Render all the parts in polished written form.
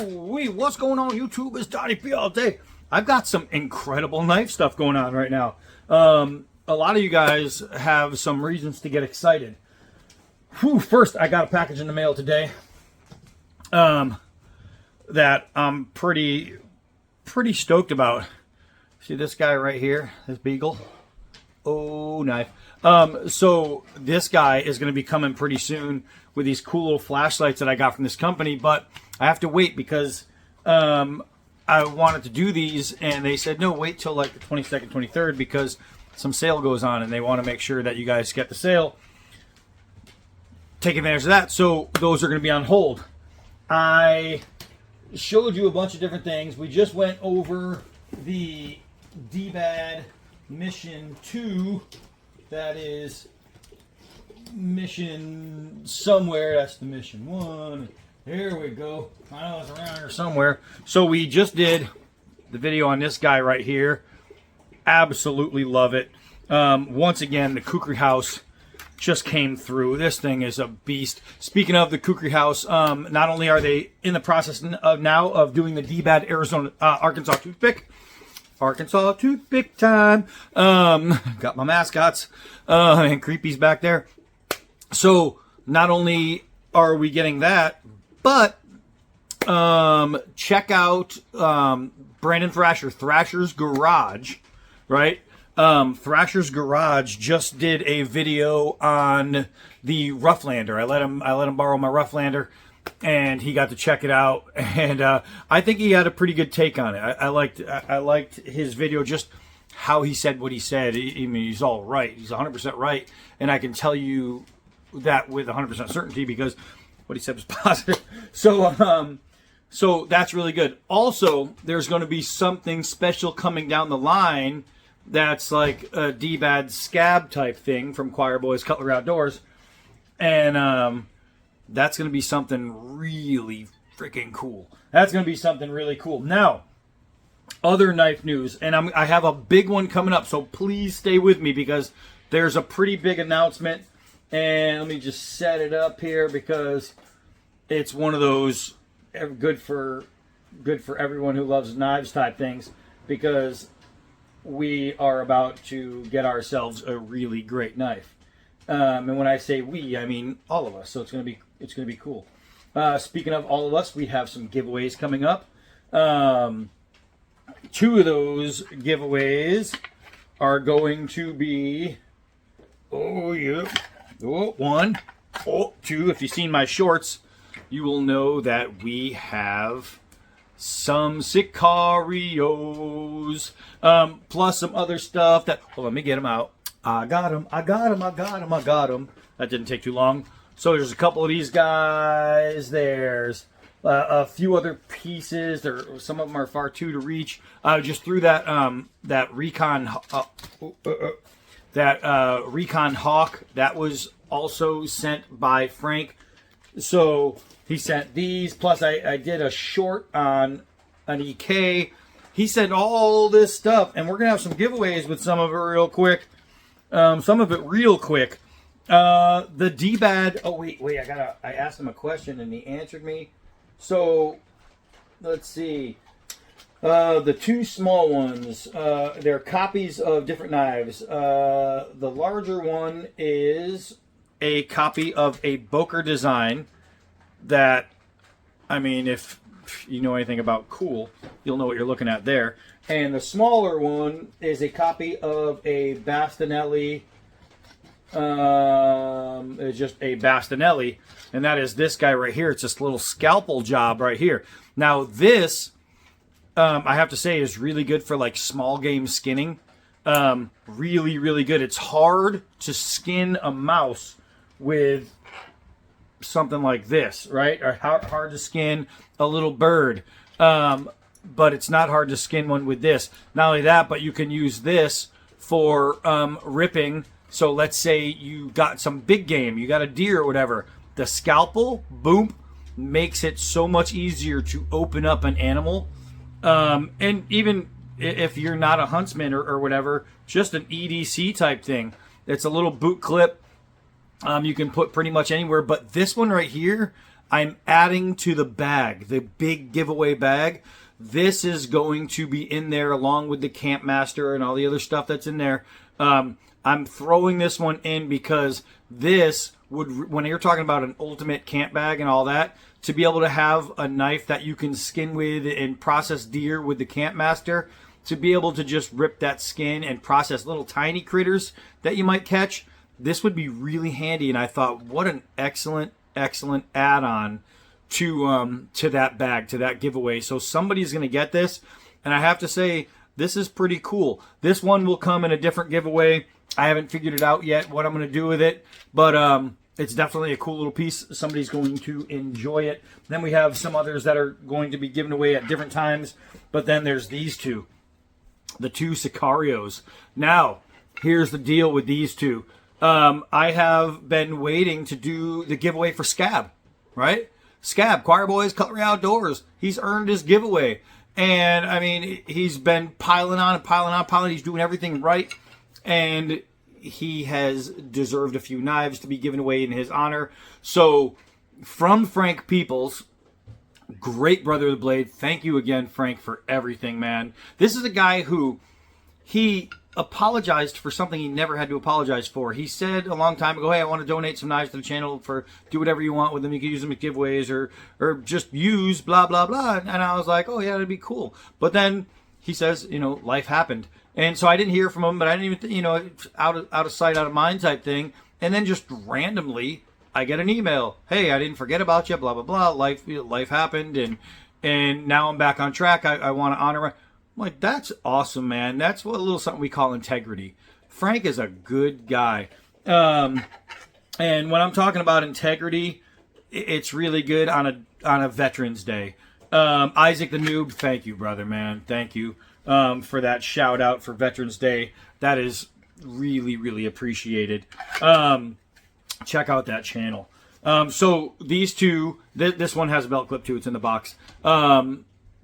Woo-wee, what's going on YouTube? It's Donnie P all day. I've got some incredible knife stuff going on right now. A lot of you guys have some reasons to get excited. First, I got a package in the mail today that I'm pretty stoked about. See this guy right here, this beagle? Oh, knife. So this guy is going to be coming pretty soon with these cool little flashlights that I got from this company, but I have to wait because I wanted to do these, and they said, no, wait till like the 22nd, 23rd, because some sale goes on, and they want to make sure that you guys get the sale. Take advantage of that. So those are going to be on hold. I showed you a bunch of different things. We just went over the dbad mission 2. That is mission somewhere. That's the mission 1. Here we go. I know it's around here somewhere. So we just did the video on this guy right here. Absolutely love it. Once again, the Kukri House just came through. This thing is a beast. Speaking of the Kukri House, not only are they in the process now of doing the dbad Arkansas toothpick. Arkansas toothpick time. Got my mascots and creepies back there. So not only are we getting that, but check out Brandon Thrasher, Thrasher's Garage, right? Thrasher's Garage just did a video on the Roughlandr. I let him borrow my Roughlandr, and he got to check it out, and I think he had a pretty good take on it. I liked his video, just how he said what he said. I mean, he's all right. He's 100% right, and I can tell you that with 100% certainty because what he said was positive. So that's really good. Also, there's going to be something special coming down the line that's like a dbad scab type thing from Choir Boys Cutlery Outdoors, and that's going to be something really freaking cool. That's going to be something really cool. Now, other knife news, and I have a big one coming up, so please stay with me because there's a pretty big announcement. And let me just set it up here because it's one of those good for everyone who loves knives type things, because we are about to get ourselves a really great knife. And when I say we, I mean all of us. So it's gonna be cool. Speaking of all of us, we have some giveaways coming up. 2 of those giveaways are going to be, oh yeah, 1, 2. If you've seen my shorts, you will know that we have some Sicarios, plus some other stuff that, well, let me get them out. I got them. That didn't take too long. So there's a couple of these guys. There's a few other pieces. Some of them are far too to reach. I just threw that Recon Recon Hawk that was also sent by Frank. So he sent these. Plus I did a short on an EK. He sent all this stuff, and we're gonna have some giveaways with some of it real quick. The dbad. Oh wait. I asked him a question and he answered me. So let's see. The 2 small ones. They're copies of different knives. The larger one is a copy of a Boker design. That, I mean, if you know anything about cool, you'll know what you're looking at there. And the smaller one is a copy of a Bastinelli. It's just a Bastinelli, and that is this guy right here. It's this little scalpel job right here. Now this, I have to say, is really good for like small game skinning. Really, really good. It's hard to skin a mouse with something like this, right? Or hard to skin a little bird. But it's not hard to skin one with this. Not only that, but you can use this for ripping. So let's say you got some big game, you got a deer or whatever. The scalpel, boom, makes it so much easier to open up an animal. And even if you're not a huntsman or whatever, just an EDC type thing. It's a little boot clip. You can put pretty much anywhere. But this one right here, I'm adding to the bag, the big giveaway bag. This is going to be in there along with the Campmaster and all the other stuff that's in there. I'm throwing this one in because this would, when you're talking about an ultimate camp bag and all that, to be able to have a knife that you can skin with and process deer with the Campmaster, to be able to just rip that skin and process little tiny critters that you might catch, this would be really handy. And I thought, what an excellent add-on to that bag, to that giveaway. So somebody's going to get this, and I have to say, this is pretty cool. This one will come in a different giveaway. I haven't figured it out yet what I'm going to do with it, but it's definitely a cool little piece. Somebody's going to enjoy it. Then we have some others that are going to be given away at different times, but then there's these two, the two Sicarios. Now, here's the deal with these two. I have been waiting to do the giveaway for Scab, right? Scab, Choir Boys, Cutlery Outdoors. He's earned his giveaway. And, I mean, he's been piling on and piling on, piling. He's doing everything right. And he has deserved a few knives to be given away in his honor. So, from Frank Peoples, great brother of the blade. Thank you again, Frank, for everything, man. This is a guy who, he apologized for something he never had to apologize for. He said a long time ago, hey, I want to donate some knives to the channel, for do whatever you want with them. You can use them as giveaways or just use blah, blah, blah. And I was like, oh, yeah, that'd be cool. But then he says, life happened. And so I didn't hear from him, but I didn't even, out of sight, out of mind type thing. And then just randomly, I get an email. Hey, I didn't forget about you, blah, blah, blah. Life happened, and now I'm back on track. I want to honor. I'm like, that's awesome, man. That's what a little something we call integrity. Frank is a good guy. And when I'm talking about integrity, it's really good on a Veterans Day. Isaac the Noob, thank you, brother, man. Thank you for that shout out for Veterans Day. That is really, really appreciated. Check out that channel. So these two, this one has a belt clip too. It's in the box.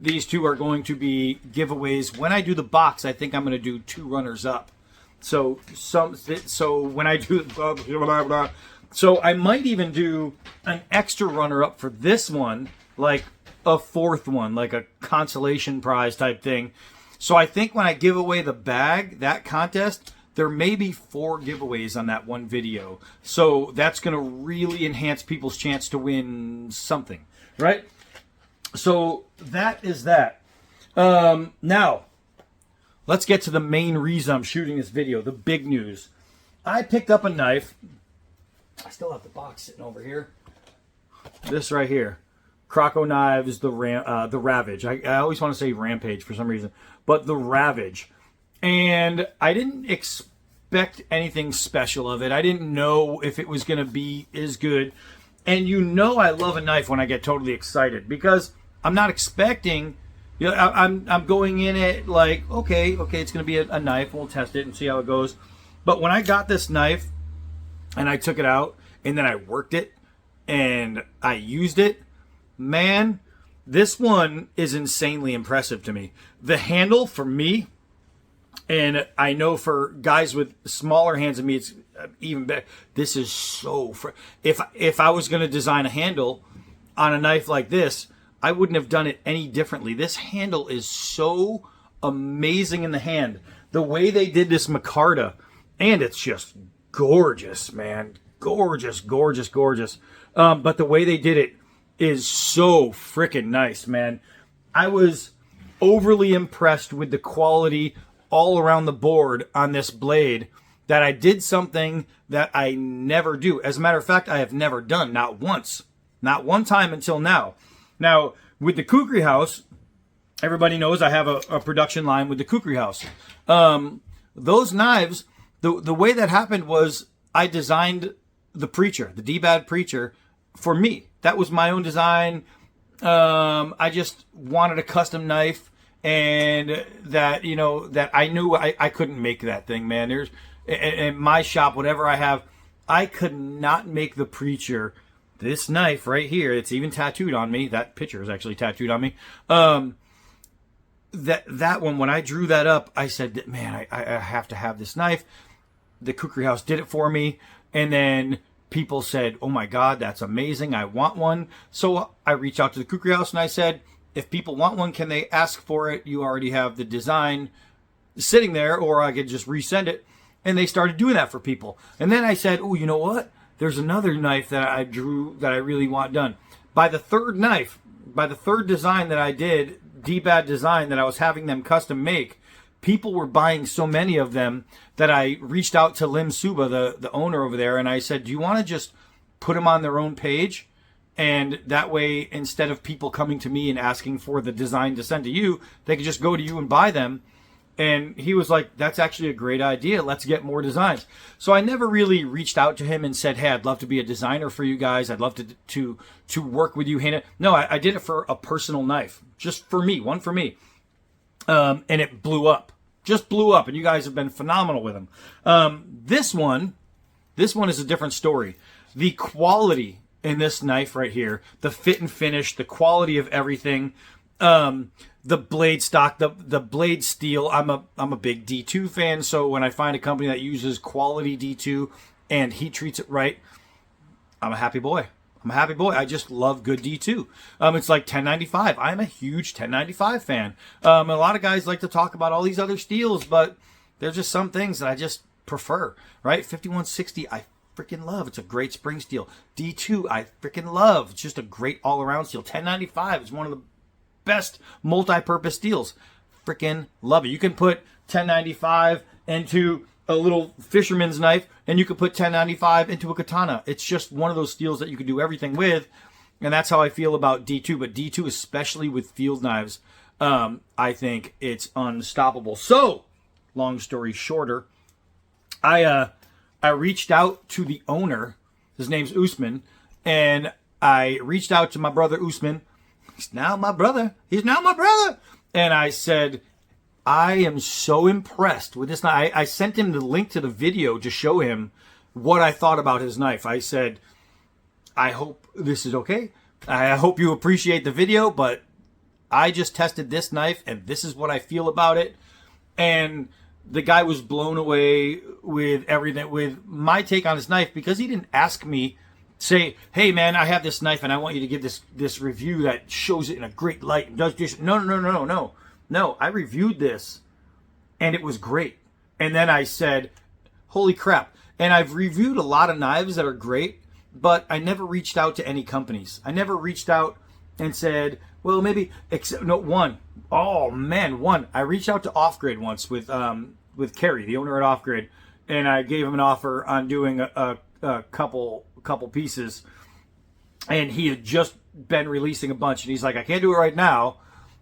These two are going to be giveaways. When I do the box, I think I'm going to do 2 runners up. So when I do, blah, blah, blah, so I might even do an extra runner up for this one, like a 4th one, like a consolation prize type thing. So I think when I give away the bag, that contest, there may be 4 giveaways on that one video. So that's going to really enhance people's chance to win something, right? So that is that. Now, let's get to the main reason I'm shooting this video, the big news. I picked up a knife. I still have the box sitting over here. This right here. Croco Knives, the Ravage. I always want to say Rampage for some reason, but the Ravage. And I didn't expect anything special of it. I didn't know if it was going to be as good. And I love a knife when I get totally excited, because I'm not expecting, I'm going in it like, okay, it's going to be a knife. We'll test it and see how it goes. But when I got this knife and I took it out and then I worked it and I used it, man, this one is insanely impressive to me. The handle for me, and I know for guys with smaller hands than me, it's even better. This is so, if I was going to design a handle on a knife like this, I wouldn't have done it any differently. This handle is so amazing in the hand. The way they did this micarta, and it's just gorgeous, man. Gorgeous, gorgeous, gorgeous. But the way they did it is so freaking nice, man. I was overly impressed with the quality all around the board on this blade, that I did something that I never do. As a matter of fact, I have never done, not once. Not one time until now. Now, with the Kukri House, everybody knows I have a production line with the Kukri House. Those knives, the way that happened was I designed the Preacher, the dbad Preacher, for me. That was my own design. I just wanted a custom knife, and that, that I knew I couldn't make that thing, man. In my shop, whatever I have, I could not make the Preacher. This knife right here, it's even tattooed on me. That picture is actually tattooed on me. That one, when I drew that up, I said, man, I have to have this knife. The Kukri House did it for me. And then people said, oh my God, that's amazing, I want one. So I reached out to the Kukri House and I said, if people want one, can they ask for it? You already have the design sitting there, or I could just resend it. And they started doing that for people. And then I said, oh, you know what? There's another knife that I drew that I really want done. By the third design that I did, dbad design that I was having them custom make, people were buying so many of them that I reached out to Lim Suba, the owner over there, and I said, do you want to just put them on their own page? And that way, instead of people coming to me and asking for the design to send to you, they could just go to you and buy them. And he was like, that's actually a great idea. Let's get more designs. So I never really reached out to him and said, hey, I'd love to be a designer for you guys. I'd love to work with you. No, I did it for a personal knife, just for me, one for me. And it blew up, just blew up. And you guys have been phenomenal with them. This one is a different story. The quality in this knife right here, the fit and finish, the quality of everything, the blade stock, the blade steel. I'm a big D2 fan, so when I find a company that uses quality D2 and he treats it right, I'm a happy boy. I just love good D2. It's like 1095. I'm a huge 1095 fan. A lot of guys like to talk about all these other steels, but there's just some things that I just prefer, right? 5160, I freaking love. It's a great spring steel. D2, I freaking love. It's just a great all-around steel. 1095 is one of the best multi-purpose steels. Freaking love it. You can put 1095 into a little fisherman's knife, and you could put 1095 into a katana. It's just one of those steels that you can do everything with, and that's how I feel about D2. But D2, especially with field knives, I think it's unstoppable. So, long story shorter, I reached out to the owner. His name's Usman, and I reached out to my brother Usman. He's now my brother. And I said, I am so impressed with this knife. I sent him the link to the video to show him what I thought about his knife. I said, I hope this is okay. I hope you appreciate the video, but I just tested this knife, and this is what I feel about it. And the guy was blown away with everything, with my take on his knife, because he didn't ask me, say, hey man, I have this knife and I want you to give this review that shows it in a great light and does this. No, I reviewed this and it was great. And then I said, holy crap. And I've reviewed a lot of knives that are great, but I never reached out to any companies. I never reached out and said, well, maybe, one. I reached out to Off Grid once with Kerry, the owner at Off Grid, and I gave him an offer on doing a couple pieces, and he had just been releasing a bunch, and he's like, I can't do it right now,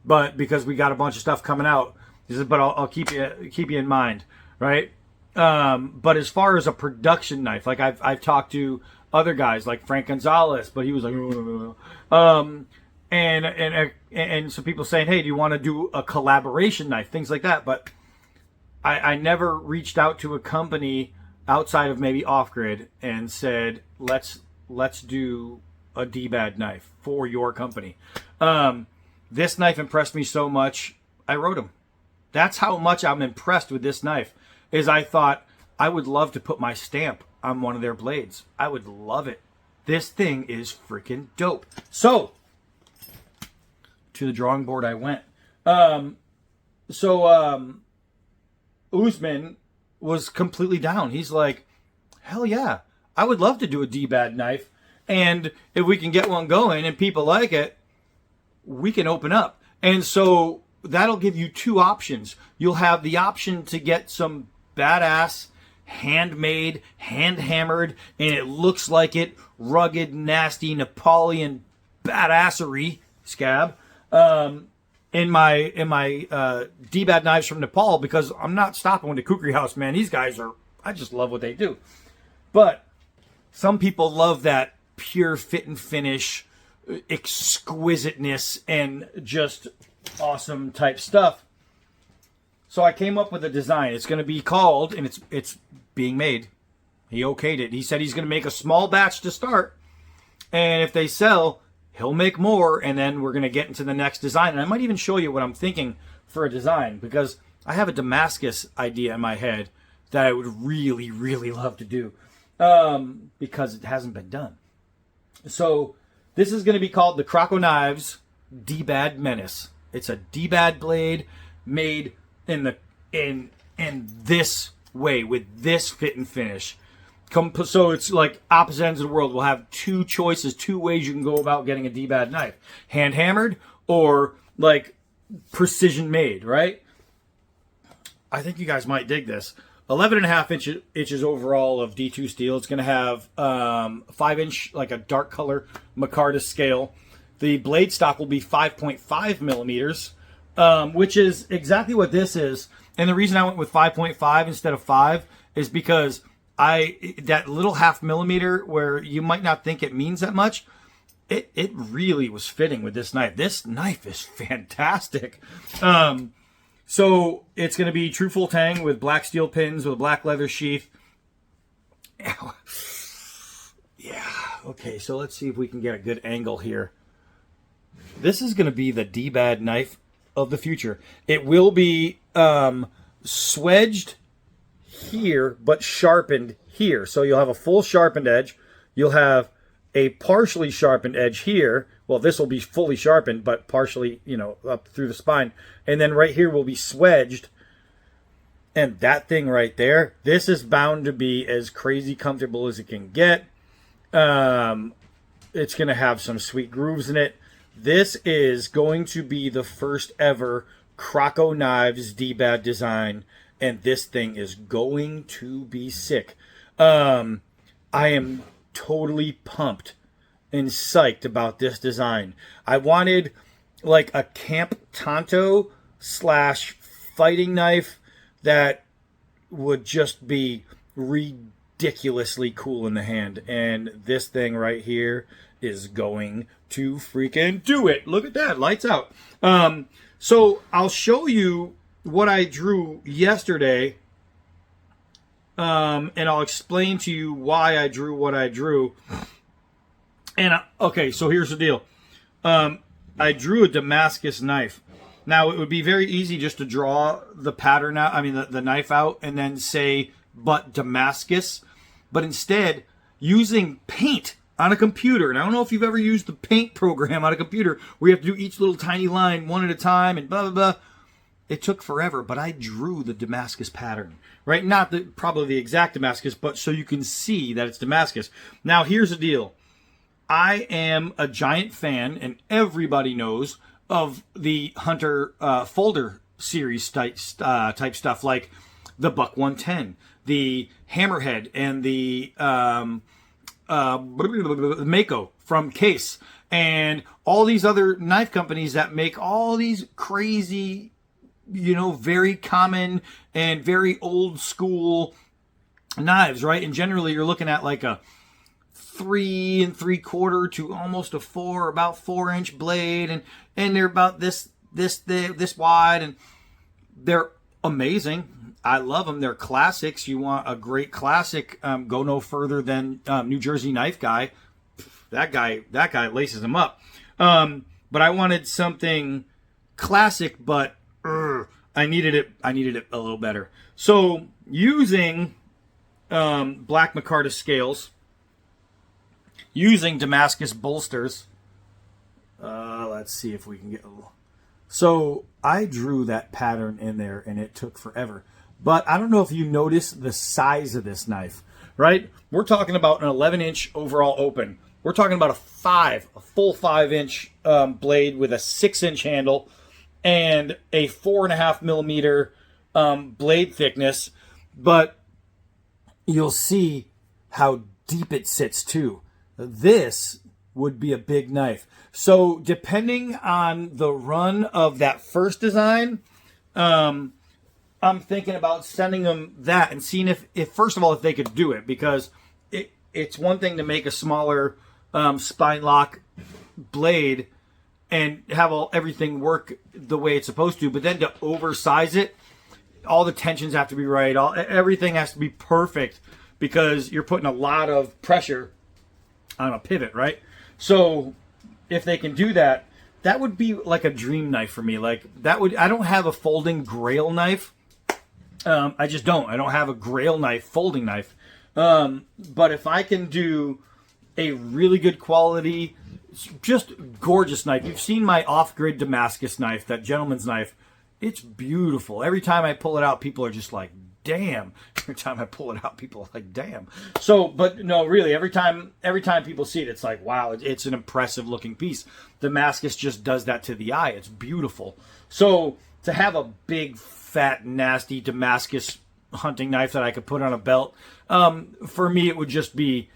but because we got a bunch of stuff coming out, he says, but I'll keep you in mind, right? But as far as a production knife, like I've talked to other guys like Frank Gonzalez, but he was like, and some people saying, hey, do you want to do a collaboration knife, things like that. But I never reached out to a company outside of maybe Off Grid and said, let's do a dbad knife for your company. This knife impressed me so much, I wrote them. That's how much I'm impressed with this knife, is I thought I would love to put my stamp on one of their blades. I would love it. This thing is freaking dope. So, to the drawing board I went. Usman was completely down. He's like, hell yeah, I would love to do a dbad knife, and if we can get one going and people like it, we can open up. And so that'll give you two options. You'll have the option to get some badass, handmade, hand-hammered, and it looks like it, rugged, nasty, Napoleon badassery scab, in my dbad knives from Nepal, because I'm not stopping with the Kukri House, man. These guys I just love what they do. But some people love that pure fit and finish, exquisiteness, and just awesome type stuff. So I came up with a design. It's going to be called, and it's being made. He okayed it. He said he's going to make a small batch to start, and if they sell, he'll make more, and then we're going to get into the next design. And I might even show you what I'm thinking for a design, because I have a Damascus idea in my head that I would really, really love to do. because it hasn't been done. So this is going to be called the Croco Knives dbad Menace. It's a dbad blade made in this way with this fit and finish. So it's like opposite ends of the world. We'll have two choices, two ways you can go about getting a dbad knife: hand hammered or like precision made. Right? I think you guys might dig this. 11.5 inches overall of D2 steel. It's going to have 5-inch, like a dark color micarta scale. The blade stock will be 5.5 millimeters, which is exactly what this is. And the reason I went with 5.5 instead of 5 is because that little half millimeter where you might not think it means that much, it really was fitting with this knife. This knife is fantastic. So it's going to be true full tang with black steel pins with a black leather sheath. Yeah. Okay, so let's see if we can get a good angle here. This is going to be the dbad knife of the future. It will be swedged here, but sharpened here. So you'll have a full sharpened edge. You'll have a partially sharpened edge here. Well, this will be fully sharpened, but partially, up through the spine. And then right here will be swedged. And that thing right there, this is bound to be as crazy comfortable as it can get. It's going to have some sweet grooves in it. This is going to be the first ever Croco Knives dbad design. And this thing is going to be sick. I am totally pumped and psyched about this design. I wanted like a Camp Tonto / fighting knife that would just be ridiculously cool in the hand. And this thing right here is going to freaking do it. Look at that. Lights out. So I'll show you what I drew yesterday. And I'll explain to you why I drew what I drew. And, okay, so here's the deal. I drew a Damascus knife. Now, it would be very easy just to draw the pattern out, the knife out, and then say, but Damascus. But instead, using paint on a computer, and I don't know if you've ever used the paint program on a computer, where you have to do each little tiny line one at a time, and blah, blah, blah. It took forever, but I drew the Damascus pattern, right? Not probably the exact Damascus, but so you can see that it's Damascus. Now, here's the deal. I am a giant fan, and everybody knows, of the Hunter folder series type stuff, like the Buck 110, the Hammerhead, and the Mako from Case, and all these other knife companies that make all these crazy, very common and very old school knives, right? And generally you're looking at like a 3 3/4 to almost a 4, about 4-inch blade, and they're about this wide, and they're amazing. I love them. They're classics. You want a great classic, go no further than New Jersey Knife Guy. That guy laces them up. But I wanted something classic, but I needed it a little better. So using black micarta scales, using Damascus bolsters. Let's see if we can get a little. So I drew that pattern in there, and it took forever. But I don't know if you notice the size of this knife, right? We're talking about an 11-inch overall open. We're talking about a full 5-inch blade with a 6-inch handle and a 4.5 millimeter blade thickness. But you'll see how deep it sits too. This would be a big knife. So depending on the run of that first design, I'm thinking about sending them that and seeing if first of all, if they could do it, because it's one thing to make a smaller spine lock blade and have everything work the way it's supposed to, but then to oversize it, all the tensions have to be right. Everything has to be perfect, because you're putting a lot of pressure on a pivot, right? So if they can do that, that would be like a dream knife for me. Like I don't have a folding grail knife. I just don't. I don't have a grail knife, folding knife. But if I can do a really good quality, just gorgeous knife. You've seen my off-grid Damascus knife, that gentleman's knife. It's beautiful. Every time I pull it out, people are just like, damn. Every time I pull it out, people are like, damn. So, but no, really, every time people see it, it's like, wow, it's an impressive looking piece. Damascus just does that to the eye. It's beautiful. So to have a big, fat, nasty Damascus hunting knife that I could put on a belt, for me, it would just be,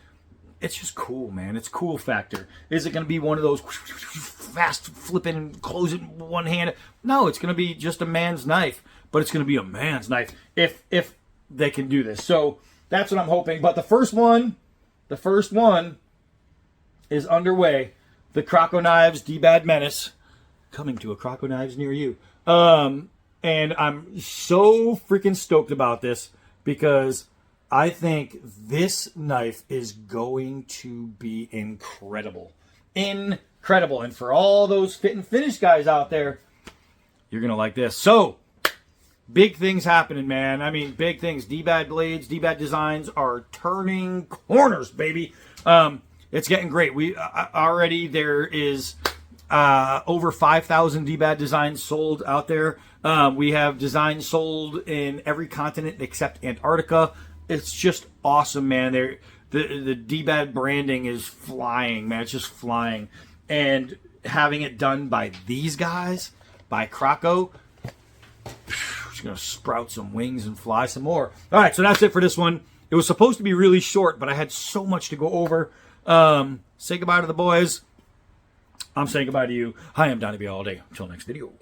it's just cool, man. It's cool factor. Is it going to be one of those fast flipping, closing one hand? No, it's going to be just a man's knife, but it's going to be a man's knife if they can do this. So that's what I'm hoping. But the first one is underway. The Croco Knives dbad Menace, coming to a Croco Knives near you. And I'm so freaking stoked about this because I think this knife is going to be incredible. Incredible. And for all those fit and finish guys out there, you're going to like this. So, big things happening, man. I mean, big things. dbad blades, dbad designs are turning corners, baby. It's getting great. We already, there is over 5,000 dbad designs sold out there. We have designs sold in every continent except Antarctica. It's just awesome, man. The dbad branding is flying, man. It's just flying. And having it done by these guys, by Croco, it's going to sprout some wings and fly some more. All right, so that's it for this one. It was supposed to be really short, but I had so much to go over. Say goodbye to the boys. I'm saying goodbye to you. Hi, I'm Donnie B all day. Until next video.